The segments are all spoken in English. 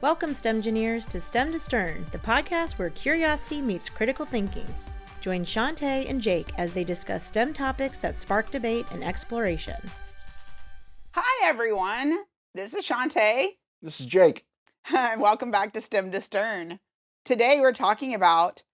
Welcome, STEMgineers, to STEM to Stern, the podcast where curiosity meets critical thinking. Join Shantae and Jake as they discuss STEM topics that spark debate and exploration. Hi, everyone. This is Shantae. This is Jake. And welcome back to STEM to Stern. Today, we're talking about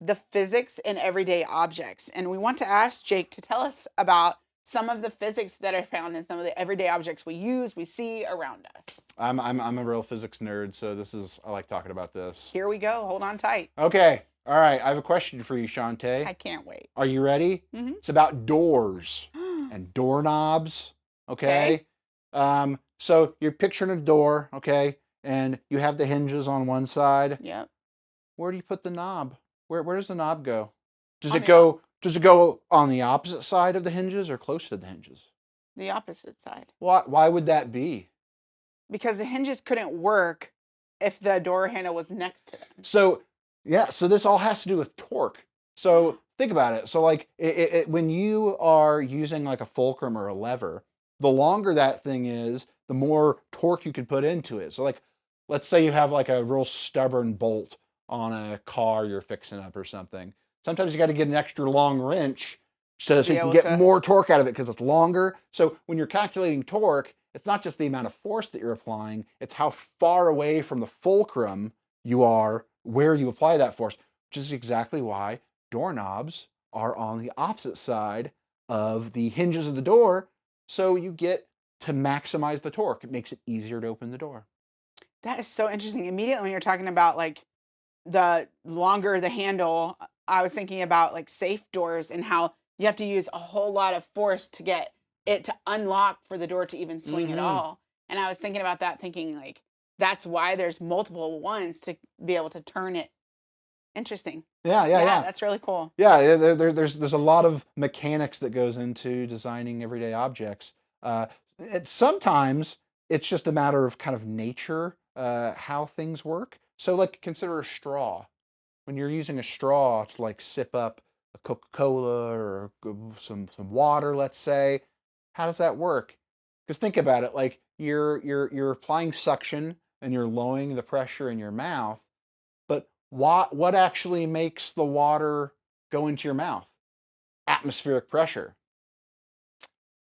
the physics in everyday objects. And we want to ask Jake to tell us about some of the physics that are found in some of the everyday objects we use, we see around us. I'm a real physics nerd, so I like talking about this. Here we go. Hold on tight. Okay. All right. I have a question for you, Shantae. I can't wait. Are you ready? Mm-hmm. It's about doors and doorknobs. Okay. So you're picturing a door, okay, and you have the hinges on one side. Yep. Where do you put the knob? Where does the knob go? Does it go on the opposite side of the hinges or close to the hinges? The opposite side. Why would that be? Because the hinges couldn't work if the door handle was next to them. So this all has to do with torque. So think about it. So like when you are using like a fulcrum or a lever, the longer that thing is, the more torque you could put into it. So like, let's say you have like a real stubborn bolt on a car you're fixing up or something. Sometimes you got to get an extra long wrench so you can get more torque out of it because it's longer. So when you're calculating torque, it's not just the amount of force that you're applying, it's how far away from the fulcrum you are where you apply that force, which is exactly why doorknobs are on the opposite side of the hinges of the door, so you get to maximize the torque. It makes it easier to open the door. That is so interesting. Immediately when you're talking about like the longer the handle, I was thinking about like safe doors and how you have to use a whole lot of force to get it to unlock for the door to even swing at all. And I was thinking about that, thinking like, that's why there's multiple ones to be able to turn it. Interesting. Yeah. That's really cool. Yeah, there's a lot of mechanics that goes into designing everyday objects. Sometimes it's just a matter of kind of nature, how things work. So like consider a straw. When you're using a straw to like sip up a Coca-Cola or some water, let's say, how does that work? Because think about it, like you're applying suction and you're lowering the pressure in your mouth, but what actually makes the water go into your mouth? Atmospheric pressure.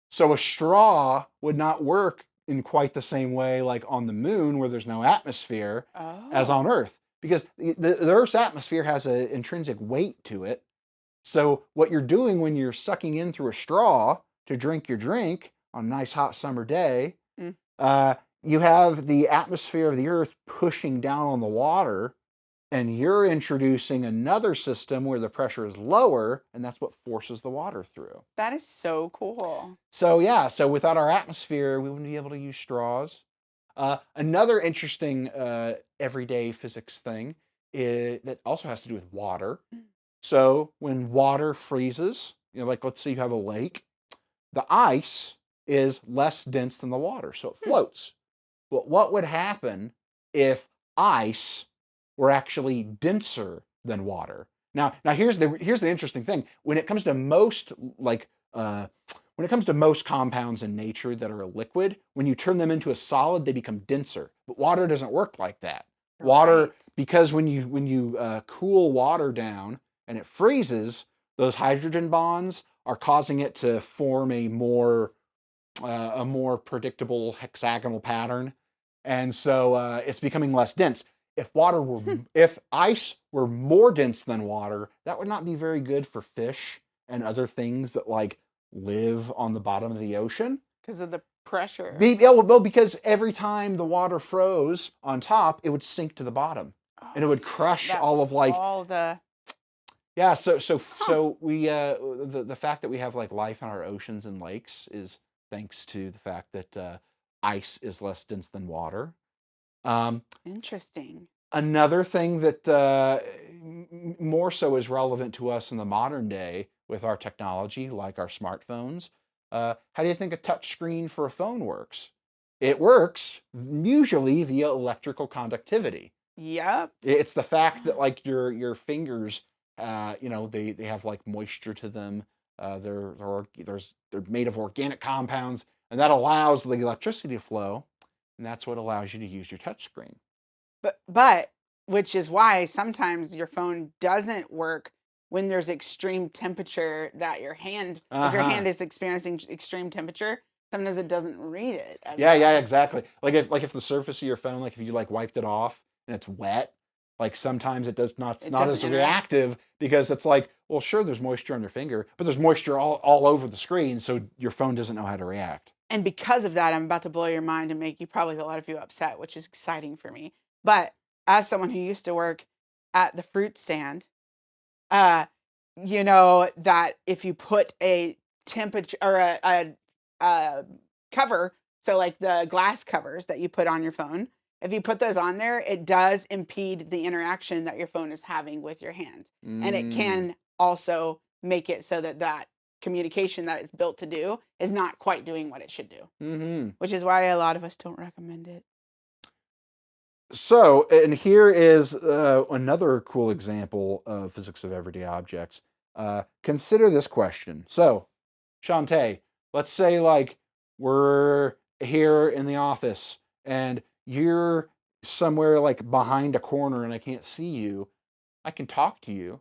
So a straw would not work in quite the same way like on the moon where there's no atmosphere as on Earth, because the Earth's atmosphere has an intrinsic weight to it. So what you're doing when you're sucking in through a straw to drink your drink on a nice hot summer day, you have the atmosphere of the Earth pushing down on the water, and you're introducing another system where the pressure is lower, and that's what forces the water through. That is so cool. So without our atmosphere, we wouldn't be able to use straws. Another interesting everyday physics thing that also has to do with water. So when water freezes, like let's say you have a lake, the ice is less dense than the water, so it floats. But what would happen if ice were actually denser than water? Now here's the interesting thing. When it comes to most compounds in nature that are a liquid, when you turn them into a solid, they become denser. But water doesn't work like that. Water, because when you cool water down and it freezes, those hydrogen bonds are causing it to form a more predictable hexagonal pattern, and so it's becoming less dense. If ice were more dense than water, that would not be very good for fish and other things that like live on the bottom of the ocean because of the pressure. Because every time the water froze on top, it would sink to the bottom, and it would crush all the. Yeah, so we the fact that we have like life in our oceans and lakes is thanks to the fact that ice is less dense than water. Interesting. Another thing that more so is relevant to us in the modern day with our technology, like our smartphones. How do you think a touch screen for a phone works? It works usually via electrical conductivity. Yep. It's the fact that like your fingers, they have like moisture to them. They're made of organic compounds, and that allows the electricity to flow, and that's what allows you to use your touch screen. But which is why sometimes your phone doesn't work when there's extreme temperature that your hand, if your hand is experiencing extreme temperature, sometimes it doesn't read it as Yeah, well. yeah, exactly. Like if the surface of your phone, like if you like wiped it off and it's wet, like sometimes it's not as doesn't interact. reactive because it's like, well, sure, there's moisture on your finger, but there's moisture all over the screen, so your phone doesn't know how to react. And because of that, I'm about to blow your mind and make you probably a lot of you upset, which is exciting for me. But as someone who used to work at the fruit stand, you know that if you put a temperature or a cover, so like the glass covers that you put on your phone, if you put those on there, it does impede the interaction that your phone is having with your hand. And it can also make it so that that communication that it's built to do is not quite doing what it should do, which is why a lot of us don't recommend it. So, and here is another cool example of physics of everyday objects. Consider this question. So, Shantae, let's say like we're here in the office and you're somewhere like behind a corner and I can't see you. I can talk to you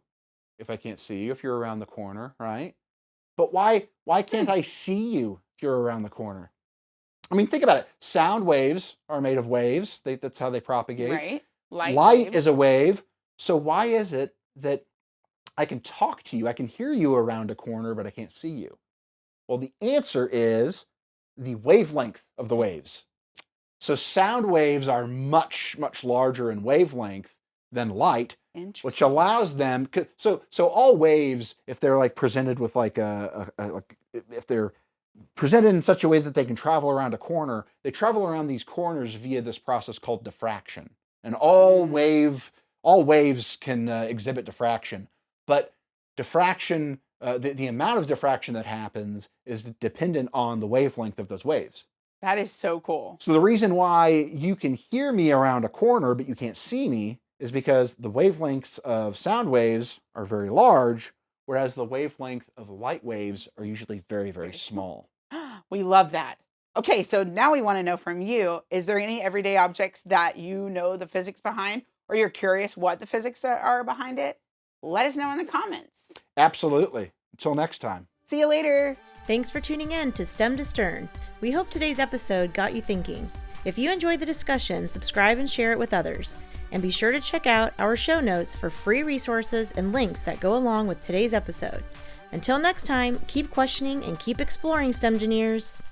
if I can't see you if you're around the corner, right? But why can't I see you if you're around the corner? I mean, think about it. Sound waves are made of waves. That's how they propagate. Right? Light is a waves. wave. So why is it that I can talk to you, I can hear you around a corner, but I can't see you? Well, the answer is the wavelength of the waves. So sound waves are much, much larger in wavelength than light, which allows them. So all waves, if they're like presented with like if they're presented in such a way that they can travel around a corner, they travel around these corners via this process called diffraction. And all waves can exhibit diffraction, but diffraction, the amount of diffraction that happens is dependent on the wavelength of those waves. That is so cool. So the reason why you can hear me around a corner, but you can't see me is because the wavelengths of sound waves are very large, whereas the wavelength of light waves are usually very, very small. We love that. Okay, so now we want to know from you, is there any everyday objects that you know the physics behind, or you're curious what the physics are behind it? Let us know in the comments. Absolutely. Until next time. See you later. Thanks for tuning in to STEM to Stern. We hope today's episode got you thinking. If you enjoyed the discussion, subscribe and share it with others. And be sure to check out our show notes for free resources and links that go along with today's episode. Until next time, keep questioning and keep exploring, STEM engineers.